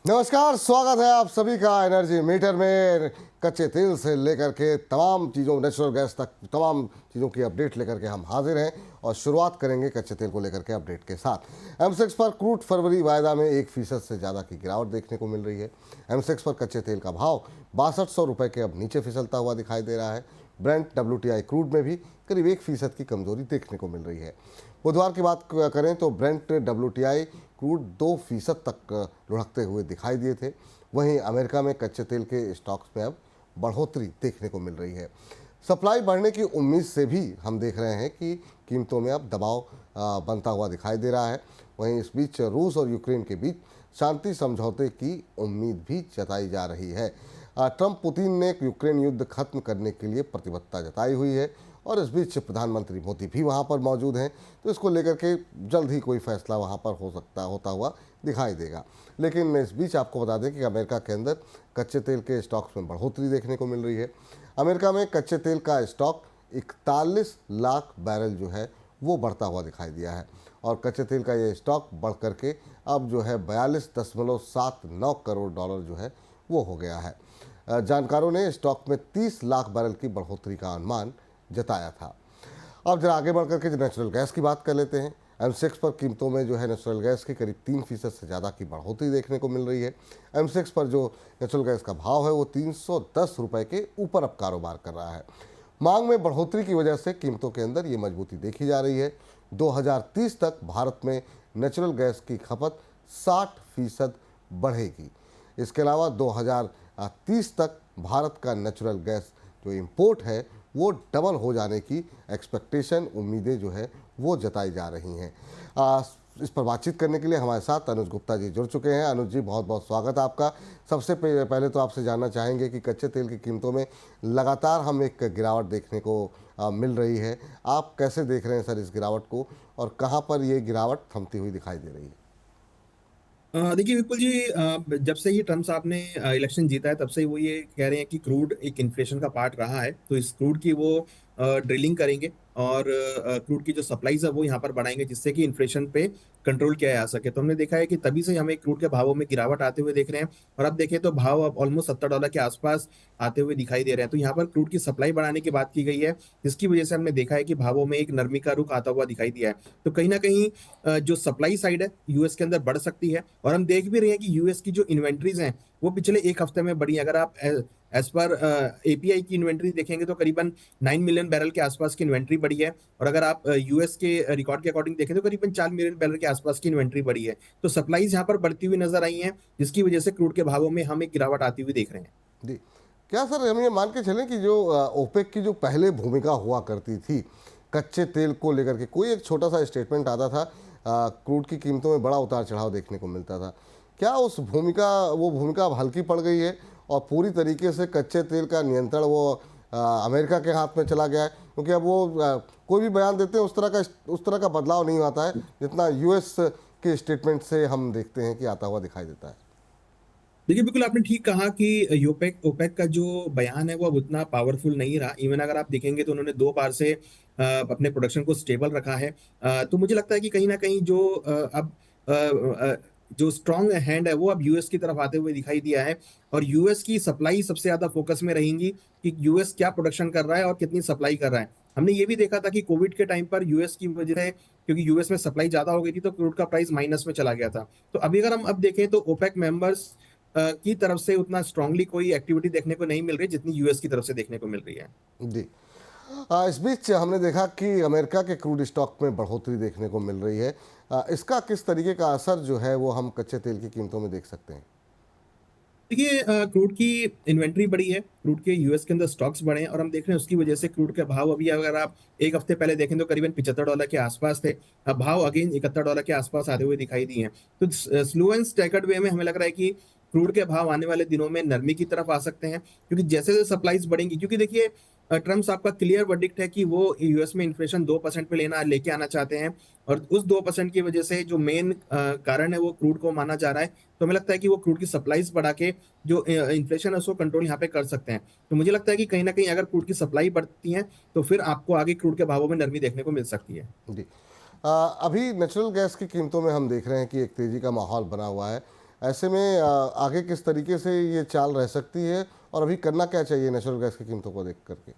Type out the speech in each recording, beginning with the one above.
नमस्कार, स्वागत है आप सभी का एनर्जी मीटर में। कच्चे तेल से लेकर के तमाम चीज़ों, नेचुरल गैस तक तमाम चीज़ों की अपडेट लेकर के हम हाजिर हैं और शुरुआत करेंगे कच्चे तेल को लेकर के अपडेट के साथ। एमसेक्स पर क्रूड फरवरी वायदा में 1% से ज़्यादा की गिरावट देखने को मिल रही है। एमसेक्स पर कच्चे तेल का भाव 6200 रुपये के अब नीचे फिसलता हुआ दिखाई दे रहा है। ब्रेंट WTI क्रूड में भी करीब 1% की कमजोरी देखने को मिल रही है। बुधवार की बात करें तो ब्रेंट WTI क्रूड 2% तक लुढ़कते हुए दिखाई दिए थे। वहीं अमेरिका में कच्चे तेल के स्टॉक्स में अब बढ़ोतरी देखने को मिल रही है। सप्लाई बढ़ने की उम्मीद से भी हम देख रहे हैं कि कीमतों में अब दबाव बनता हुआ दिखाई दे रहा है। वहीं इस बीच रूस और यूक्रेन के बीच शांति समझौते की उम्मीद भी जताई जा रही है। ट्रंप पुतिन ने यूक्रेन युद्ध खत्म करने के लिए प्रतिबद्धता जताई हुई है और इस बीच प्रधानमंत्री मोदी भी वहां पर मौजूद हैं, तो इसको लेकर के जल्द ही कोई फैसला वहां पर होता हुआ दिखाई देगा। लेकिन इस बीच आपको बता दें कि अमेरिका के अंदर कच्चे तेल के स्टॉक्स में बढ़ोतरी देखने को मिल रही है। अमेरिका में कच्चे तेल का स्टॉक 41 लाख बैरल जो है वो बढ़ता हुआ दिखाई दिया है और कच्चे तेल का ये स्टॉक बढ़ करके अब जो है 42.79 करोड़ डॉलर जो है वो हो गया है। जानकारों ने स्टॉक में 30 लाख बैरल की बढ़ोतरी का अनुमान जताया था। अब जरा आगे बढ़ करके नेचुरल गैस की बात कर लेते हैं। एमसेक्स पर कीमतों में जो है नेचुरल गैस की करीब 3% से ज़्यादा की बढ़ोतरी देखने को मिल रही है। एमसेक्स पर जो नेचुरल गैस का भाव है वो 310 रुपये के ऊपर अब कारोबार कर रहा है। मांग में बढ़ोतरी की वजह से कीमतों के अंदर ये मजबूती देखी जा रही है। 2030 तक भारत में नेचुरल गैस की खपत 60% बढ़ेगी। इसके अलावा 2030 तक भारत का नेचुरल गैस जो इंपोर्ट है वो डबल हो जाने की एक्सपेक्टेशन, उम्मीदें जो है वो जताई जा रही हैं। इस पर बातचीत करने के लिए हमारे साथ अनुज गुप्ता जी जुड़ चुके हैं। अनुज जी, बहुत बहुत स्वागत है आपका। सबसे पहले तो आपसे जानना चाहेंगे कि कच्चे तेल की कीमतों में लगातार हम एक गिरावट देखने को मिल रही है। आप कैसे देख रहे हैं सर इस गिरावट को और कहाँ पर ये गिरावट थमती हुई दिखाई दे रही है? देखिए विपुल जी, जब से ये ट्रम्प साहब ने इलेक्शन जीता है तब से वो ये कह रहे हैं कि क्रूड एक इन्फ्लेशन का पार्ट रहा है, तो इस क्रूड की वो ड्रिलिंग करेंगे और क्रूड की जो सप्लाईज है वो यहाँ पर बढ़ाएंगे जिससे कि इन्फ्लेशन पे कंट्रोल किया जा सके। तो हमने देखा है कि तभी से हमें क्रूड के भावों में गिरावट आते हुए देख रहे हैं और अब देखें तो भाव अब ऑलमोस्ट $70 के आसपास आते हुए दिखाई दे रहे हैं। तो यहाँ पर क्रूड की सप्लाई बढ़ाने की बात की गई है, जिसकी वजह से हमने देखा है कि भावों में एक नरमी का रुख आता हुआ दिखाई दिया है। तो कहीं ना कहीं जो सप्लाई साइड है यूएस के अंदर बढ़ सकती है और हम देख भी रहे हैं कि यूएस की जो इन्वेंट्रीज हैं वो पिछले एक हफ्ते में बढ़ी। अगर आप एज पर एपीआई की इन्वेंट्री देखेंगे तो करीबन 9 मिलियन बैरल के आसपास की इन्वेंट्री बढ़ी है और अगर आप यूएस के रिकॉर्ड के अकॉर्डिंग देखें तो करीबन 4 मिलियन बैरल के आसपास की इन्वेंट्री बढ़ी है। तो सप्लाईज यहाँ पर बढ़ती हुई नजर आई है, जिसकी वजह से क्रूड के भावों में हम एक गिरावट आती हुई देख रहे हैं। जी, क्या सर हम ये मान के चलें कि जो ओपेक की जो पहले भूमिका हुआ करती थी कच्चे तेल को लेकर के, कोई एक छोटा सा स्टेटमेंट आता था, क्रूड की कीमतों में बड़ा उतार चढ़ाव देखने को मिलता था, क्या वो भूमिका अब हल्की पड़ गई है और पूरी तरीके से कच्चे तेल का नियंत्रण वो अमेरिका के हाथ में चला गया है? क्योंकि अब वो कोई भी बयान देते हैं उस तरह का बदलाव नहीं आता है जितना यूएस के स्टेटमेंट से हम देखते हैं कि आता हुआ दिखाई देता है। देखिए बिल्कुल आपने ठीक कहा कि यूपेक ओपेक का जो बयान है वो अब उतना पावरफुल नहीं रहा। इवन अगर आप देखेंगे तो उन्होंने 2 बार से अपने प्रोडक्शन को स्टेबल रखा है। तो मुझे लगता है कि कहीं ना कहीं जो अब अ, अ, जो स्ट्रांग हैंड है वो अब यूएस की तरफ आते हुए दिखाई दिया है और यूएस की सप्लाई सबसे ज्यादा फोकस में रहेंगी कि यूएस क्या प्रोडक्शन कर रहा है और कितनी सप्लाई कर रहा है। हमने ये भी देखा था कि कोविड के टाइम पर यूएस की वजह से, क्योंकि यूएस में सप्लाई ज्यादा हो गई थी तो क्रूड का प्राइस माइनस में चला गया था। तो अभी अगर हम अब देखें तो ओपेक मेंबर्स की तरफ से उतना स्ट्रांगली कोई एक्टिविटी देखने को नहीं मिल रही जितनी यूएस की तरफ से देखने को मिल रही है। जी, इस बीच हमने देखा कि अमेरिका के क्रूड स्टॉक में बढ़ोतरी देखने को मिल रही है। इसका किस तरीके का असर जो है वो हम कच्चे तेल की कीमतों में देख सकते हैं? देखिए क्रूड की इन्वेंट्री बढ़ी है, क्रूड के यूएस के अंदर स्टॉक्स बढ़े हैं और हम देख रहे हैं उसकी वजह से क्रूड के भाव अभी अगर आप एक हफ्ते पहले देखें तो करीबन $75 के आसपास थे। अब भाव अगेन $71 के आसपास आते हुए दिखाई दिए हैं। तो स्लो एंड स्टैगर्ड वे में हमें लग रहा है कि क्रूड के भाव आने वाले दिनों में नरमी की तरफ आ सकते हैं, क्योंकि जैसे जैसे सप्लाईज बढ़ेंगी, क्योंकि देखिए ट्रम्प साहब का क्लियर वर्डिक्ट है कि वो यूएस में इन्फ्लेशन 2% पे लेके आना चाहते हैं और उस 2% की वजह से जो मेन कारण है वो क्रूड को माना जा रहा है। तो हमें लगता है कि वो क्रूड की सप्लाईज बढ़ा के जो इन्फ्लेशन है उसको कंट्रोल यहाँ पे कर सकते हैं। तो मुझे लगता है कि कहीं ना कहीं अगर क्रूड की सप्लाई बढ़ती है तो फिर आपको आगे क्रूड के भावों में नरमी देखने को मिल सकती है। जी, अभी नेचुरल गैस की कीमतों में हम देख रहे हैं कि एक तेज़ी का माहौल बना हुआ है। ऐसे में आगे किस तरीके से ये चाल रह सकती है और अभी करना क्या चाहिए नेचुरल गैस की कीमतों को देख करके?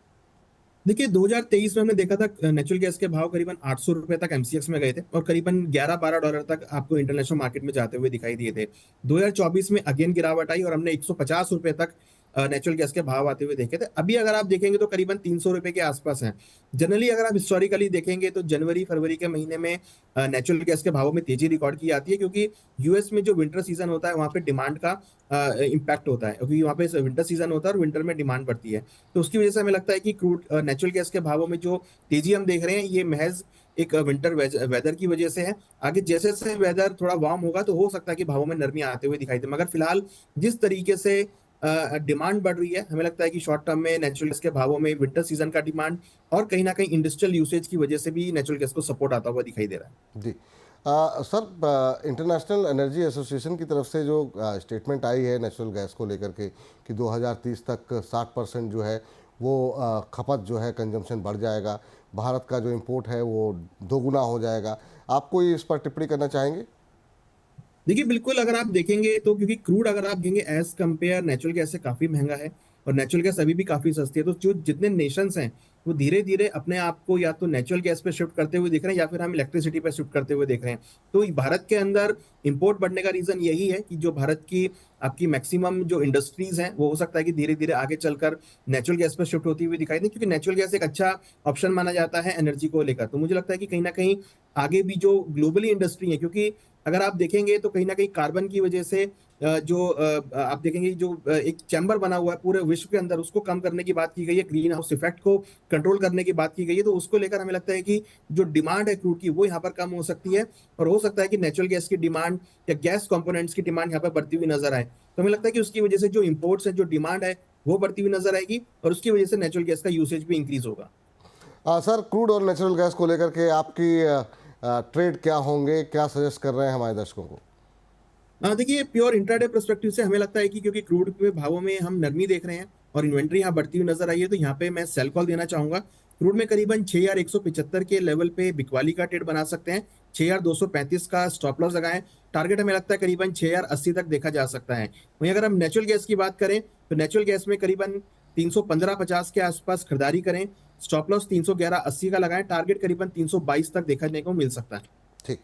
देखिए 2023 में हमने देखा था नेचुरल गैस के भाव करीबन 800 रुपए तक एमसीएक्स में गए थे और करीबन 11-12 डॉलर तक आपको इंटरनेशनल मार्केट में जाते हुए दिखाई दिए थे। 2024 में अगेन गिरावट आई और हमने 150 रुपए तक नेचुरल गैस के भाव आते हुए देखे थे। अभी अगर आप देखेंगे तो करीबन 300 रुपए के आसपास हैं। जनरली अगर आप हिस्टोरिकली देखेंगे तो जनवरी फरवरी के महीने में नेचुरल गैस के भावों में तेजी रिकॉर्ड की जाती है, क्योंकि यूएस में जो विंटर सीजन होता है वहां पे डिमांड का इम्पैक्ट होता है, क्योंकि वहां पे विंटर सीजन होता है और विंटर में डिमांड बढ़ती है। तो उसकी वजह से हमें लगता है कि क्रूड नेचुरल गैस के भावों में जो तेजी हम देख रहे हैं ये महज एक विंटर वेदर की वजह से है। आगे जैसे जैसे वेदर थोड़ा वार्म होगा तो हो सकता है कि भावों में नरमी आते हुए दिखाई दे, मगर फिलहाल जिस तरीके से डिमांड बढ़ रही है हमें लगता है कि शॉर्ट टर्म में नेचुरल गैस के भावों में विंटर सीजन का डिमांड और कहीं ना कहीं इंडस्ट्रियल यूसेज की वजह से भी नेचुरल गैस को सपोर्ट आता हुआ दिखाई दे रहा है। जी। सर, इंटरनेशनल एनर्जी एसोसिएशन की तरफ से जो स्टेटमेंट आई है नेचुरल गैस को लेकर के कि 2030 तक 60% जो है वो खपत जो है कंजम्पशन बढ़ जाएगा, भारत का जो इंपोर्ट है वो दोगुना हो जाएगा, आप कोई इस पर टिप्पणी करना चाहेंगे? देखिए बिल्कुल, अगर आप देखेंगे तो क्योंकि क्रूड अगर आप देखेंगे एज कंपेयर नेचुरल गैस से काफी महंगा है और नेचुरल गैस अभी भी काफी सस्ती है, तो जो जितने नेशंस हैं वो धीरे धीरे अपने आप को या तो नेचुरल गैस पे शिफ्ट करते हुए दिख रहे हैं या फिर हम इलेक्ट्रिसिटी पे शिफ्ट करते हुए देख रहे हैं। तो भारत के अंदर इंपोर्ट बढ़ने का रीजन यही है कि जो भारत की आपकी मैक्सिमम जो इंडस्ट्रीज हैं वो हो सकता है कि धीरे धीरे आगे चलकर नेचुरल गैस पे शिफ्ट होती हुई दिखाई दे, क्योंकि नेचुरल गैस एक अच्छा ऑप्शन माना जाता है एनर्जी को लेकर। तो मुझे लगता है कि कहीं ना कहीं आगे भी जो ग्लोबली इंडस्ट्री है, क्योंकि अगर आप देखेंगे तो कहीं ना कहीं कार्बन की वजह से आप देखेंगे जो एक चैम्बर बना हुआ है पूरे विश्व के अंदर उसको कम करने की बात की गई है, ग्रीन हाउस इफेक्ट को कंट्रोल करने की बात की गई है। तो उसको लेकर हमें लगता है कि जो डिमांड है क्रूड की वो यहाँ पर कम हो सकती है और हो सकता है कि नेचुरल गैस की डिमांड या गैस कंपोनेंट्स की डिमांड यहाँ पर बढ़ती हुई नजर आए। तो हमें लगता है कि उसकी वजह से जो इम्पोर्ट्स है, जो डिमांड है वो बढ़ती हुई नजर आएगी और उसकी वजह से नेचुरल गैस का यूसेज भी इंक्रीज होगा। सर, क्रूड और नेचुरल गैस को लेकर के आपकी ट्रेड क्या होंगे, क्या सजेस्ट कर रहे हैं हमारे दर्शकों को? देखिए प्योर इंट्राडे पर्सपेक्टिव से हमें लगता है कि क्योंकि क्रूड के भावों में हम नरमी देख रहे हैं और इन्वेंट्री यहाँ बढ़ती हुई नजर आई है, तो यहाँ पे मैं सेल कॉल देना चाहूंगा। क्रूड में करीबन 6175 के लेवल पे बिकवाली का ट्रेड बना सकते हैं, 6235 का स्टॉप लॉस लगाएं। टारगेट हमें लगता है करीबन 6080 तक देखा जा सकता है। वहीं अगर हम नेचुरल गैस की बात करें तो नेचुरल गैस में करीबन 315-50 के आसपास खरीदारी करें, स्टॉप लॉस 311.80 का लगाएं, टारगेट करीबन 322 तक देखने को मिल सकता है। ठीक।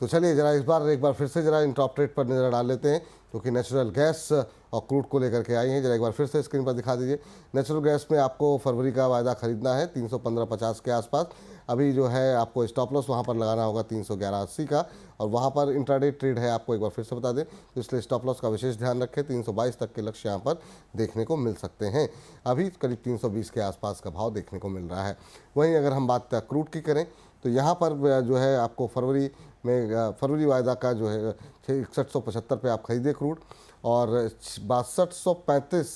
तो चलिए जरा इस बार एक बार फिर से जरा इन टॉप रेट पर नज़र डाल लेते हैं, क्योंकि नेचुरल गैस और क्रूड को लेकर के आई हैं। जरा एक बार फिर से स्क्रीन पर दिखा दीजिए। नेचुरल गैस में आपको फरवरी का वायदा खरीदना है 315.50 के आसपास। अभी जो है आपको स्टॉप लॉस वहाँ पर लगाना होगा 311.80 का, और वहाँ पर इंट्राडे ट्रेड है, आपको एक बार फिर से बता दें, तो इसलिए स्टॉप लॉस का विशेष ध्यान रखें। 322 तक के लक्ष्य यहाँ पर देखने को मिल सकते हैं। अभी करीब 320 के आसपास का भाव देखने को मिल रहा है। वहीं अगर हम बात क्रूड की करें तो यहाँ पर जो है आपको फरवरी वायदा का जो है 6175 पे आप खरीदे क्रूड और 6235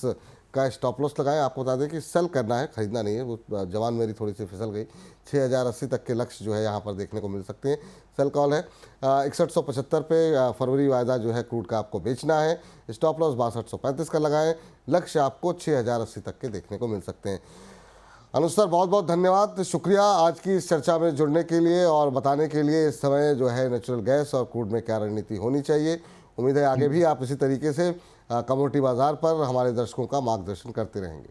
का स्टॉप लॉस लगाएं। आपको बता दें कि सेल करना है, खरीदना नहीं है, वो जवान मेरी थोड़ी सी फिसल गई। 6080 तक के लक्ष्य जो है यहाँ पर देखने को मिल सकते हैं। सेल कॉल है 6175 पे फरवरी वायदा जो है क्रूड का आपको बेचना है। स्टॉप लॉस 6235 का लगाएं, लक्ष्य आपको 6080 तक के देखने को मिल सकते हैं। अनुज सर, बहुत बहुत धन्यवाद, शुक्रिया आज की इस चर्चा में जुड़ने के लिए और बताने के लिए इस समय जो है नेचुरल गैस और क्रूड में क्या रणनीति होनी चाहिए। उम्मीद है आगे भी आप इसी तरीके से कमोडिटी बाजार पर हमारे दर्शकों का मार्गदर्शन करते रहेंगे।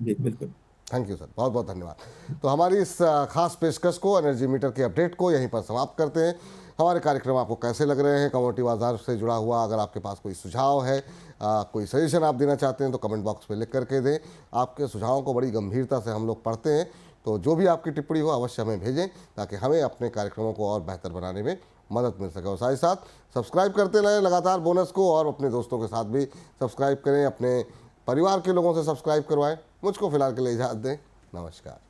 जी बिल्कुल। थैंक यू सर, बहुत बहुत धन्यवाद। तो हमारी इस खास पेशकश को, एनर्जी मीटर के अपडेट को यहीं पर समाप्त करते हैं। हमारे कार्यक्रम आपको कैसे लग रहे हैं, कमोडिटी बाजार से जुड़ा हुआ अगर आपके पास कोई सुझाव है, कोई सजेशन आप देना चाहते हैं तो कमेंट बॉक्स में लिख करके दें। आपके सुझावों को बड़ी गंभीरता से हम लोग पढ़ते हैं, तो जो भी आपकी टिप्पणी हो अवश्य हमें भेजें, ताकि हमें अपने कार्यक्रमों को और बेहतर बनाने में मदद मिल सके। और साथ ही साथ सब्सक्राइब करते रहें लगातार बोनस को, और अपने दोस्तों के साथ भी सब्सक्राइब करें, अपने परिवार के लोगों से सब्सक्राइब करवाएं। मुझको फिलहाल के लिए इजाज़त दें, नमस्कार।